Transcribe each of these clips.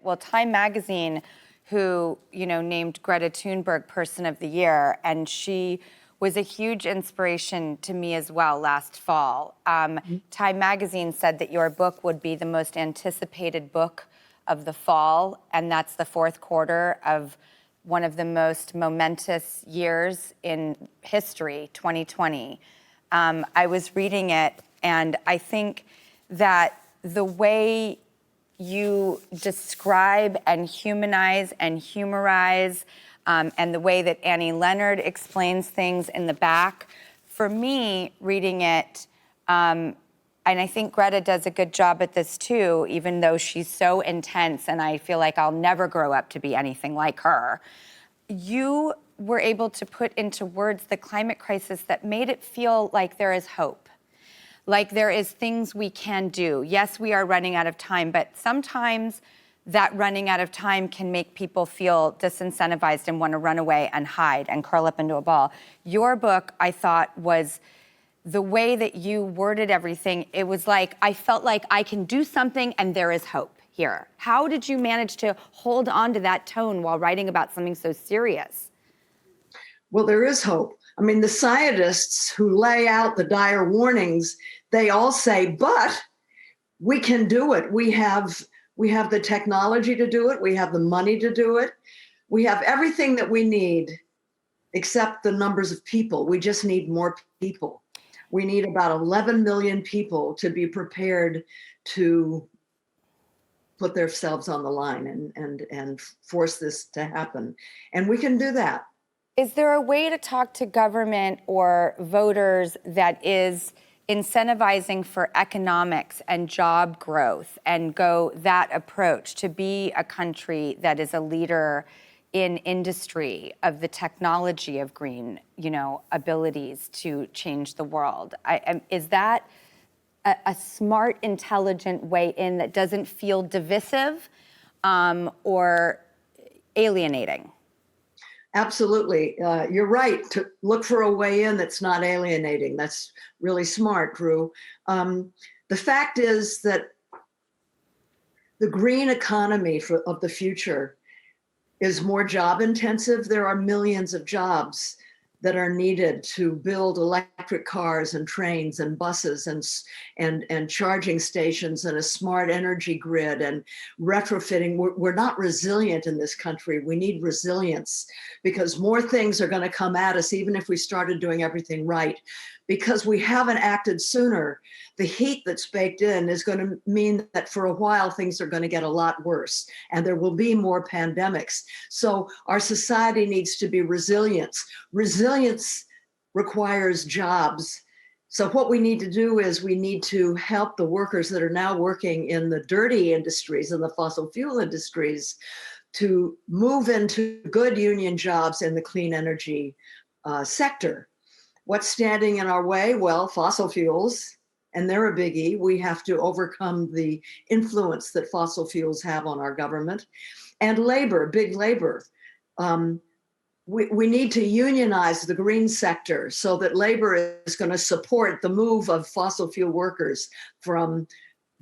Well, Time Magazine, who, named Greta Thunberg Person of the Year, and she was a huge inspiration to me as well last fall. Time Magazine said that your book would be the most anticipated book of the fall, and that's the fourth quarter of one of the most momentous years in history, 2020. I was reading it, and I think that the way you describe and humanize and humorize, and the way that Annie Leonard explains things in the back, for me, reading it, and I think Greta does a good job at this too, even though she's so intense and I feel like I'll never grow up to be anything like her. You were able to put into words the climate crisis that made it feel like there is hope. Like there is things we can do. Yes, we are running out of time, but sometimes that running out of time can make people feel disincentivized and want to run away and hide and curl up into a ball. Your book, I thought, was the way that you worded everything. It was like, I felt like I can do something and there is hope here. How did you manage to hold on to that tone while writing about something so serious? Well, there is hope. I mean, the scientists who lay out the dire warnings, they all say, but we can do it. We have the technology to do it. We have the money to do it. We have everything that we need except the numbers of people. We just need more people. We need about 11 million people to be prepared to put themselves on the line and force this to happen. And we can do that. Is there a way to talk to government or voters that is incentivizing for economics and job growth and go that approach to be a country that is a leader in industry of the technology of green, abilities to change the world? Is that a smart, intelligent way in that doesn't feel divisive or alienating? Absolutely. You're right to look for a way in that's not alienating. That's really smart, Drew. The fact is that the green economy of the future is more job intensive. There are millions of jobs that are needed to build electric cars and trains and buses and charging stations and a smart energy grid and retrofitting. We're not resilient in this country. We need resilience because more things are going to come at us even if we started doing everything right. Because we haven't acted sooner, the heat that's baked in is going to mean that for a while things are going to get a lot worse and there will be more pandemics. So our society needs to be resilient. Resilience requires jobs. So what we need to do is we need to help the workers that are now working in the dirty industries and the fossil fuel industries to move into good union jobs in the clean energy sector. What's standing in our way? Well, fossil fuels, and they're a biggie. We have to overcome the influence that fossil fuels have on our government. And labor, big labor. We need to unionize the green sector so that labor is going to support the move of fossil fuel workers from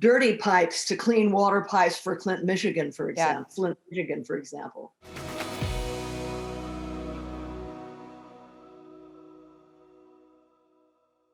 dirty pipes to clean water pipes for Flint, Michigan, for example.